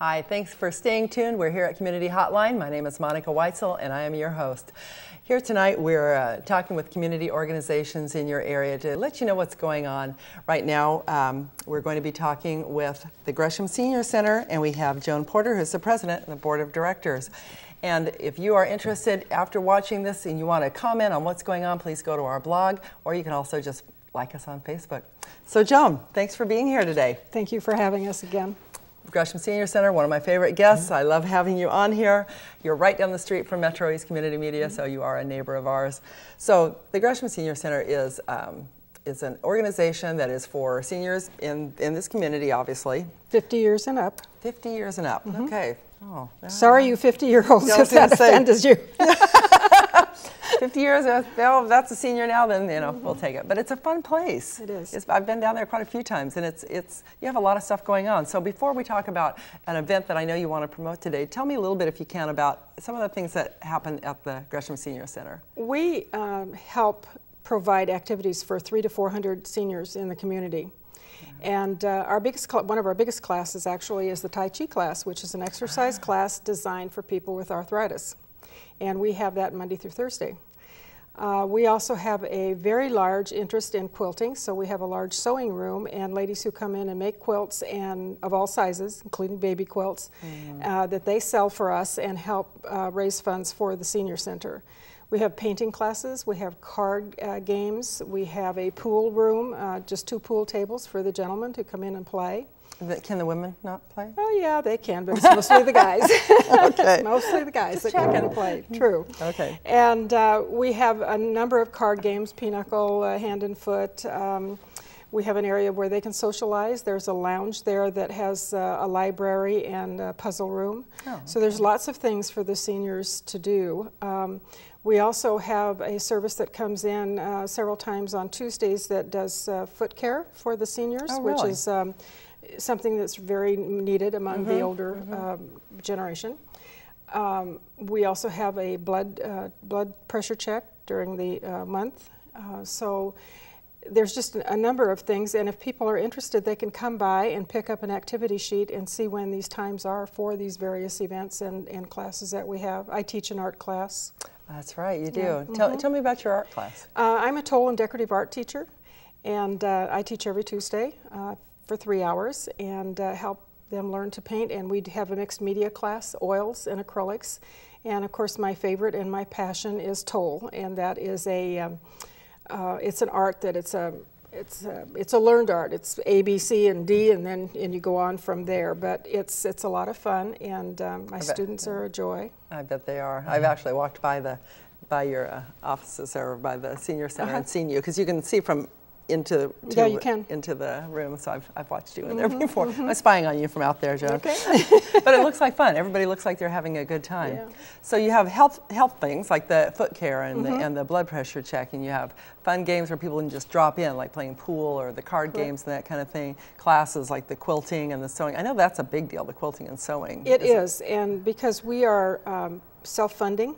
Hi, thanks for staying tuned. We're here at Community Hotline. My name is Monica Weitzel, and I am your host. Here tonight, we're talking with community organizations in your area to let you know what's going on. Right now, we're going to be talking with the Gresham Senior Center, and we have Joan Porter, who's the president of the board of directors. And if you are interested after watching this and you want to comment on what's going on, please go to our blog, or you can also just like us on Facebook. So Joan, thanks for being here today. Thank you for having us again. Gresham Senior Center, one of my favorite guests. I love having you on here. You're right down the street from Metro East Community Media, so you are a neighbor of ours. So the Gresham Senior Center is an organization that is for seniors in this community, obviously. 50 years and up. 50 years and up, okay. Oh, sorry, you 50-year-olds, if that offends you. 50 years, well, that's a senior now, then, you know, we'll take it. But it's a fun place. It is. I've been down there quite a few times, and you have a lot of stuff going on. So before we talk about an event that I know you want to promote today, tell me a little bit, if you can, about some of the things that happen at the Gresham Senior Center. We help provide activities for 300 to 400 seniors in the community. And one of our biggest classes actually is the Tai Chi class, which is an exercise class designed for people with arthritis. And we have that Monday through Thursday. We also have a very large interest in quilting, so we have a large sewing room and ladies who come in and make quilts and of all sizes, including baby quilts, that they sell for us and help raise funds for the senior center. We have painting classes, we have card games, we have a pool room, just 2 pool tables for the gentlemen to come in and play. Can the women not play? Oh yeah, they can, but it's mostly the guys. Okay. It's mostly the guys that come in and play, true. Okay. And we have a number of card games, pinochle, hand and foot. We have an area where they can socialize. There's a lounge there that has a library and a puzzle room. Oh, so there's lots of things for the seniors to do. We also have a service that comes in several times on Tuesdays that does foot care for the seniors, which is something that's very needed among the older generation. We also have a blood pressure check during the month. So there's just a number of things, and if people are interested, they can come by and pick up an activity sheet and see when these times are for these various events and classes that we have. I teach an art class. That's right, you do. Yeah. Tell me about your art class. I'm a toll and decorative art teacher, and I teach every Tuesday for 3 hours and help them learn to paint. And we have a mixed media class, oils and acrylics. And of course, my favorite and my passion is toll, and that is it's an art that it's a learned art. It's A, B, C, and D, and you go on from there. But it's a lot of fun, and my students are a joy. I bet they are. I've actually walked by your offices or by the senior center and seen you, because you can see from into the room. So I've watched you in there before. I'm spying on you from out there, Joan. Okay. But it looks like fun. Everybody looks like they're having a good time. Yeah. So you have health things like the foot care and the blood pressure check, and you have fun games where people can just drop in, like playing pool or the card games and that kind of thing. Classes like the quilting and the sewing. I know that's a big deal, the quilting and sewing. It is, and because we are self-funding.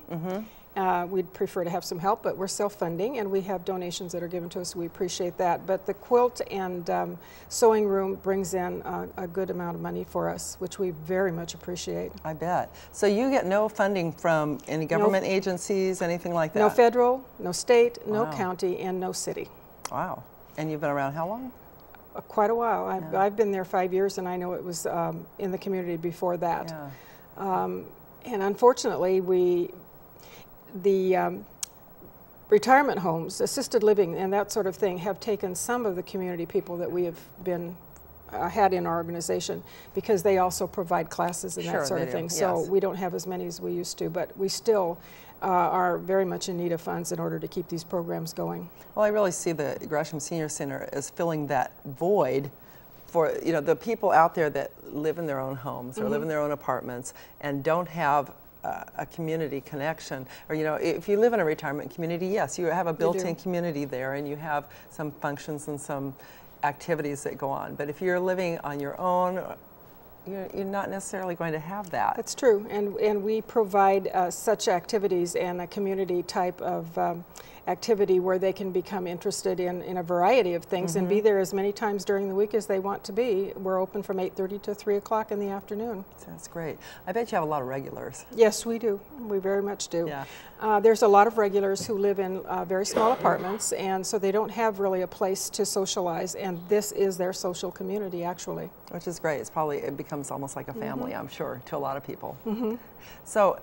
We'd prefer to have some help, but we're self-funding, and we have donations that are given to us. We appreciate that. But the quilt and sewing room brings in a good amount of money for us, which we very much appreciate. I bet. So you get no funding from any government agencies, anything like that? No federal, no state, no county, and no city. Wow. And you've been around how long? Quite a while. I've been there 5 years, and I know it was in the community before that. Yeah. And unfortunately, the retirement homes, assisted living, and that sort of thing have taken some of the community people that we have had in our organization, because they also provide classes and that sort of thing. Yes. So we don't have as many as we used to, but we still are very much in need of funds in order to keep these programs going. Well, I really see the Gresham Senior Center as filling that void for the people out there that live in their own homes or live in their own apartments and don't have a community connection, or if you live in a retirement community, yes, you have a built-in community there, and you have some functions and some activities that go on. But if you're living on your own, you're not necessarily going to have that. That's true, and we provide such activities and a community type of activity where they can become interested in a variety of things and be there as many times during the week as they want to be. We're open from 8:30 to 3 o'clock in the afternoon. That's great. I bet you have a lot of regulars. Yes, we do. We very much do. Yeah. There's a lot of regulars who live in very small apartments, and so they don't have really a place to socialize, and this is their social community, actually. Which is great. It becomes almost like a family, I'm sure, to a lot of people. So,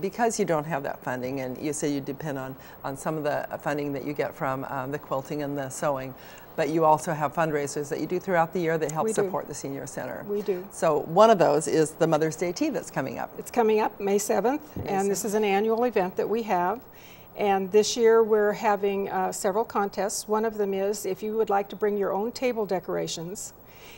because you don't have that funding, and you say you depend on some of the funding that you get from the quilting and the sewing, but you also have fundraisers that you do throughout the year that help support the Senior Center. We do. So one of those is the Mother's Day Tea that's coming up. It's coming up May 7th, and this is an annual event that we have. And this year we're having several contests. One of them is if you would like to bring your own table decorations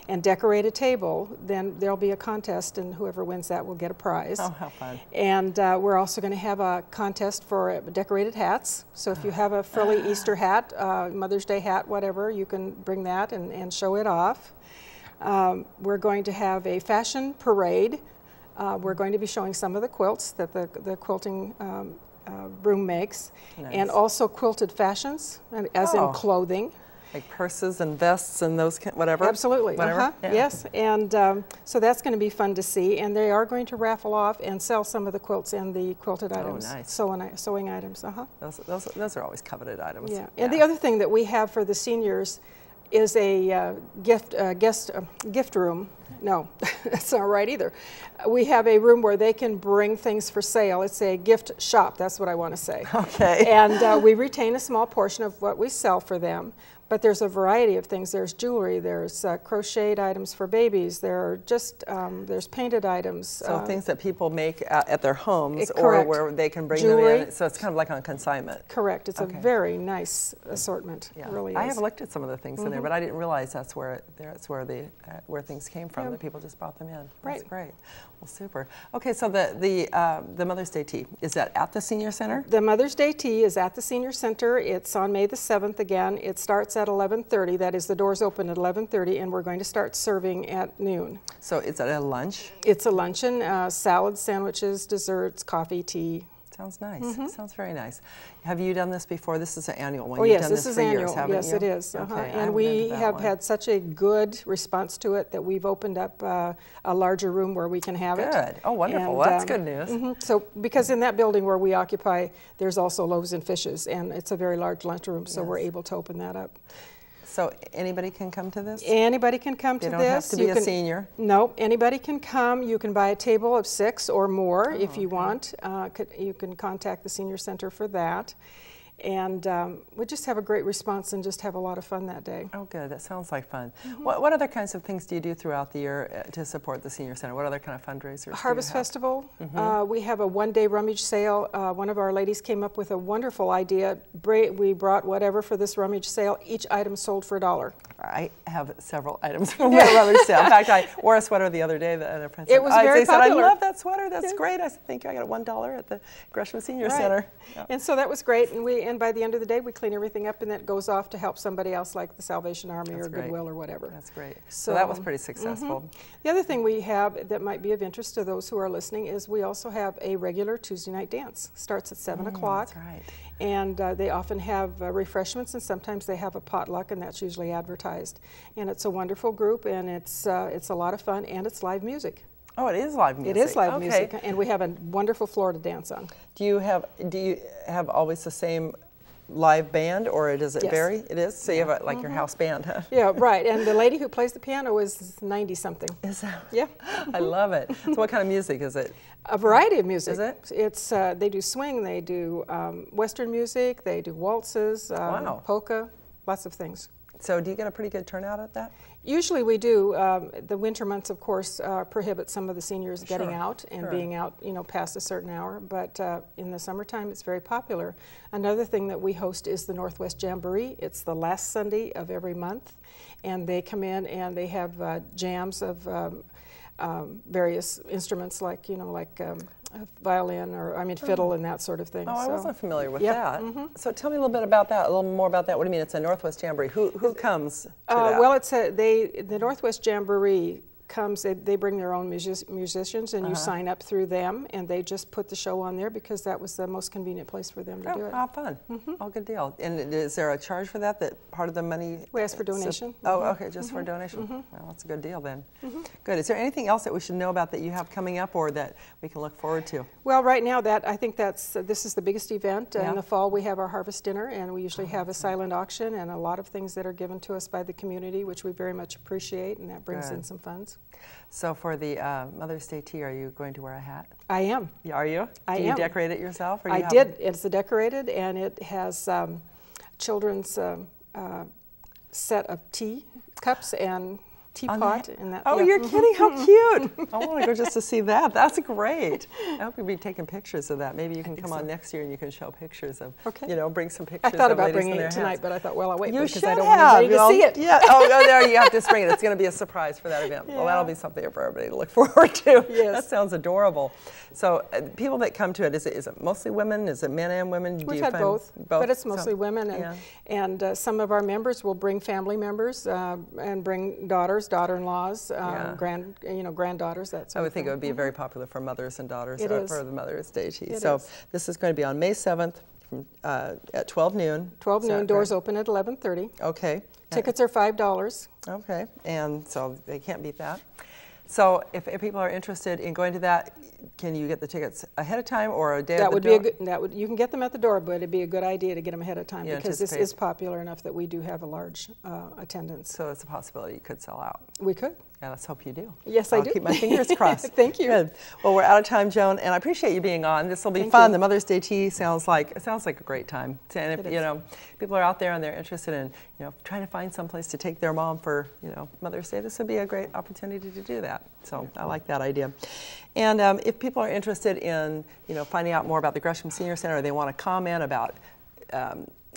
and decorate a table, then there'll be a contest, and whoever wins that will get a prize. Oh, how fun. And we're also going to have a contest for decorated hats. So if you have a frilly Easter hat, Mother's Day hat, whatever, you can bring that and show it off. We're going to have a fashion parade. We're going to be showing some of the quilts that the quilting room makes, and also quilted fashions, as in clothing. Like purses and vests and those whatever? Absolutely. Whatever? Yeah. Yes, and so that's going to be fun to see, and they are going to raffle off and sell some of the quilts and the quilted items, nice. sewing items. Those are always coveted items. Yeah. And the other thing that we have for the seniors is a gift room. No, that's not right either. We have a room where they can bring things for sale. It's a gift shop, that's what I want to say. Okay. And we retain a small portion of what we sell for them. But there's a variety of things. There's jewelry, there's crocheted items for babies, there's painted items. So things that people make at their homes or correct. where they can bring Jewelry. them in. So it's kind of like on consignment. Correct. It's a very nice assortment. Yeah. It really is. I have looked at some of the things in there, but I didn't realize that's where things came from, that people just brought them in. That's great. Well, super. Okay, so the Mother's Day Tea, is that at the Senior Center? The Mother's Day Tea is at the Senior Center. It's on May the 7th again. It starts at 11:30. That is, the doors open at 11:30, and we're going to start serving at noon. So is it a lunch? It's a luncheon, salads, sandwiches, desserts, coffee, tea. Sounds nice. Sounds very nice. Have you done this before? This is an annual one. Oh, You've yes, done this is for annual. Years, haven't yes, you? it is. Okay, and we have had such a good response to it that we've opened up a larger room where we can have it. Good. Oh, wonderful. And, Well, that's good news. So, because in that building where we occupy, there's also loaves and fishes, and it's a very large lunchroom, so we're able to open that up. So anybody can come to this? Anybody can come to this. They don't have to be a senior? No, anybody can come. You can buy a table of 6 or more if you want. You can contact the Senior Center for that. And we just have a great response and just have a lot of fun that day. Oh, good. That sounds like fun. What other kinds of things do you do throughout the year to support the Senior Center? What other kind of fundraisers Harvest Festival. We have a one-day rummage sale. One of our ladies came up with a wonderful idea. We brought whatever for this rummage sale. Each item sold for $1. I have several items from my rummage sale. In fact, I wore a sweater the other day that a friend said, it was very said, popular. I love that sweater. That's great. I think I got $1 at the Gresham Senior Center. Yeah. And so that was great. And by the end of the day, we clean everything up, and that goes off to help somebody else, like the Salvation Army or Goodwill or whatever. That's great. So that was pretty successful. The other thing we have that might be of interest to those who are listening is we also have a regular Tuesday night dance. Starts at 7 o'clock. That's right. And they often have refreshments, and sometimes they have a potluck, and that's usually advertised. And it's a wonderful group, and it's a lot of fun, and it's live music. Oh, it is live music. It is live music, and we have a wonderful floor to dance on. Do you have always the same live band, or does it vary? It is? So you have like your house band, huh? Yeah, right. And the lady who plays the piano is 90-something. Is that? Yeah. I love it. So what kind of music is it? A variety of music. Is it? It's they do swing, they do Western music, they do waltzes, polka, lots of things. So do you get a pretty good turnout at that? Usually we do. The winter months, of course, prohibit some of the seniors getting out and being out, past a certain hour. But in the summertime, it's very popular. Another thing that we host is the Northwest Jamboree. It's the last Sunday of every month, and they come in and they have jams of various instruments, like violin or fiddle and that sort of thing. Oh, I wasn't familiar with that. So tell me a little bit about that, a little more about that. What do you mean it's a Northwest Jamboree? Who comes to that? Well, the Northwest Jamboree comes, they bring their own musicians, and you sign up through them, and they just put the show on there because that was the most convenient place for them to do it. How fun. Oh, good deal. And is there a charge for that part of the money? We ask for donation. Oh, okay, just for donation. Well, that's a good deal then. Good. Is there anything else that we should know about that you have coming up or that we can look forward to? Well, right now, I think this is the biggest event. In the fall, we have our harvest dinner, and we usually have a silent auction and a lot of things that are given to us by the community, which we very much appreciate, and that brings in some funds. So for the Mother's Day tea, are you going to wear a hat? I am. Are you? I am. Do you decorate it yourself? Or I did. It's decorated, and it has children's set of tea cups and teapot. And that, oh, you're kidding? How cute. I want to go just to see that. That's great. I hope you'll be taking pictures of that. Maybe you can come on next year and you can show pictures of, bring some pictures. I thought of about ladies bringing in their it tonight, hats. but I thought, well, I'll wait you because should I don't want anybody to see it. Yeah. Oh, there you have to bring it. It's going to be a surprise for that event. Well, that'll be something for everybody to look forward to. Yes. That sounds adorable. So people that come to it, is it mostly women? Is it men and women? We've had both, but it's mostly women. And some of our members will bring family members and bring daughters, daughter-in-laws, granddaughters. That sort I would think it would be very popular for mothers and daughters for the Mother's Day tea. So this is going to be on May 7th from, at 12 noon. 12 noon, doors open at 11:30. Okay. Tickets are $5. Okay, and so they can't beat that. So if people are interested in going to that, can you get the tickets ahead of time or a day that of the would door? be a good, you can get them at the door, but it'd be a good idea to get them ahead of time because this is popular enough that we do have a large attendance. So it's a possibility you could sell out. We could. Yeah, let's hope you do. Yes, I do. I'll keep my fingers crossed. Thank you. Good. Well, we're out of time, Joan, and I appreciate you being on. This will be fun. The Mother's Day tea sounds like a great time. And if people are out there and they're interested in trying to find some place to take their mom for Mother's Day, this would be a great opportunity to do that. So I like that idea. And if people are interested in finding out more about the Gresham Senior Center, or they want to comment about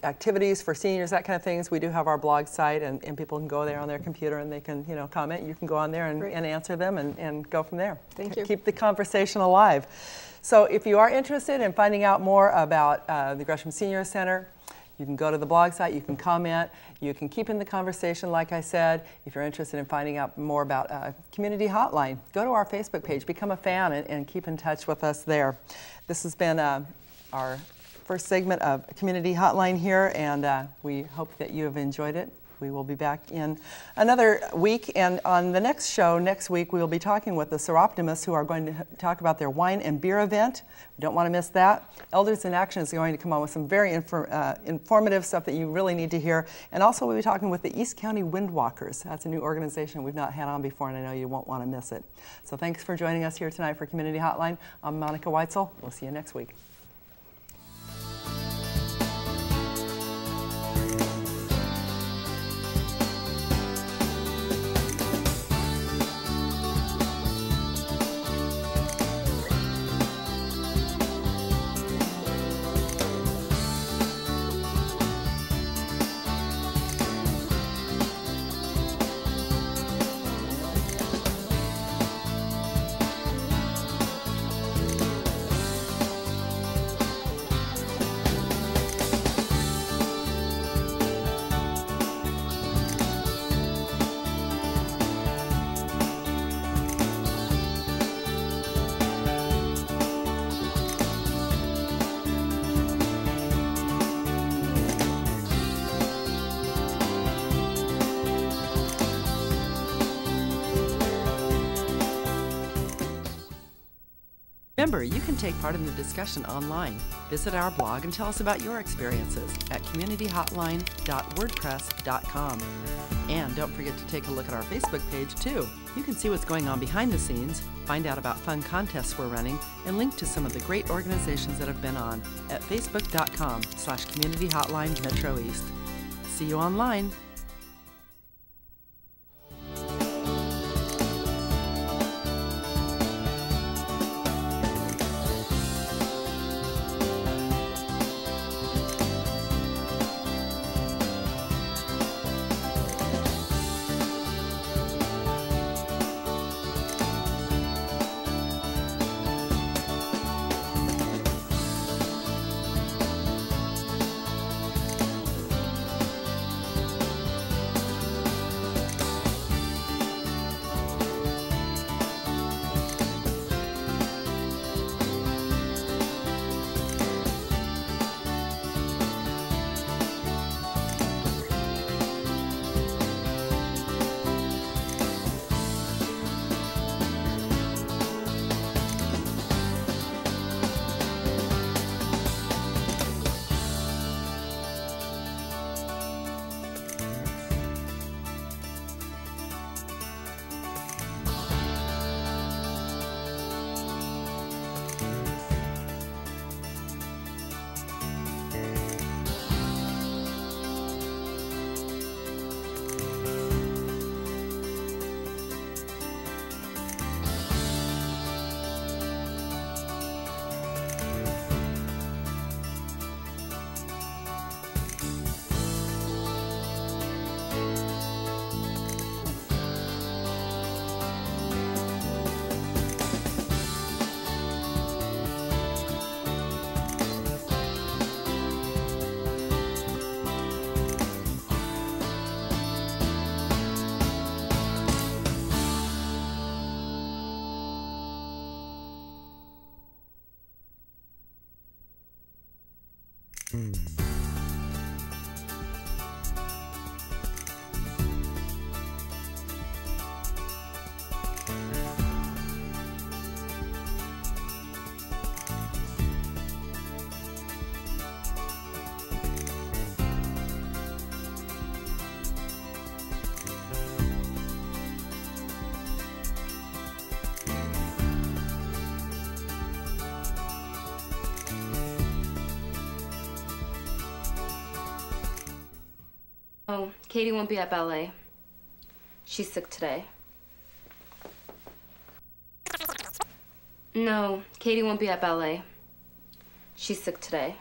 activities for seniors, that kind of things, we do have our blog site, and people can go there on their computer and they can comment. You can go on there and answer them and go from there. Thank you. Keep the conversation alive. So if you are interested in finding out more about the Gresham Senior Center, you can go to the blog site, you can comment, you can keep in the conversation, like I said. If you're interested in finding out more about Community Hotline, go to our Facebook page, become a fan, and keep in touch with us there. This has been our first segment of Community Hotline here, and we hope that you have enjoyed it. We will be back in another week, and on the next show next week we will be talking with the Seroptimists, who are going to talk about their wine and beer event. We don't want to miss that. Elders in Action is going to come on with some very informative stuff that you really need to hear, and also we'll be talking with the East County Windwalkers. That's a new organization we've not had on before, and I know you won't want to miss it. So thanks for joining us here tonight for Community Hotline. I'm Monica Weitzel. We'll see you next week. Remember, you can take part in the discussion online. Visit our blog and tell us about your experiences at communityhotline.wordpress.com. And don't forget to take a look at our Facebook page, too. You can see what's going on behind the scenes, find out about fun contests we're running, and link to some of the great organizations that have been on at facebook.com/communityhotline Metro East. See you online. Oh, Katie won't be at ballet. She's sick today. No, Katie won't be at ballet. She's sick today.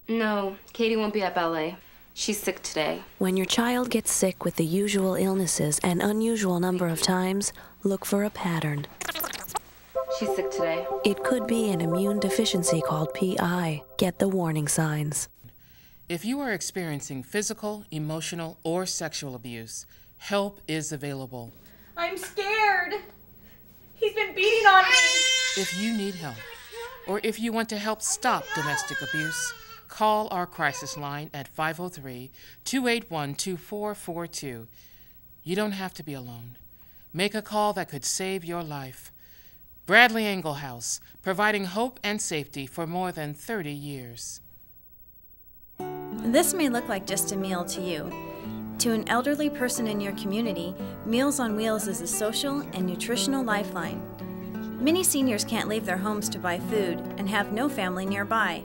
No, Katie won't be at ballet. She's sick today. When your child gets sick with the usual illnesses an unusual number of times, look for a pattern. She's sick today. It could be an immune deficiency called PI. Get the warning signs. If you are experiencing physical, emotional, or sexual abuse, help is available. I'm scared. He's been beating on me. If you need help, or if you want to help stop domestic abuse, call our crisis line at 503-281-2442. You don't have to be alone. Make a call that could save your life. Bradley Engelhouse, providing hope and safety for more than 30 years. This may look like just a meal to you. To an elderly person in your community, Meals on Wheels is a social and nutritional lifeline. Many seniors can't leave their homes to buy food and have no family nearby.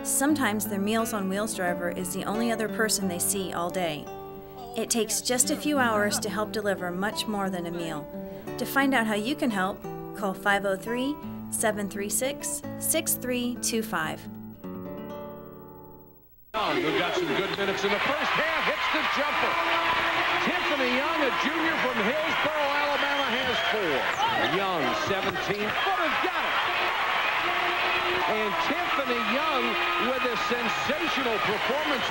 Sometimes their Meals on Wheels driver is the only other person they see all day. It takes just a few hours to help deliver much more than a meal. To find out how you can help, call 503-736-6325. Young, who got some good minutes in the first half, hits the jumper. Tiffany Young, a junior from Hillsboro, Alabama, has 4. Young, 17-footer, got it. And Tiffany Young with a sensational performance.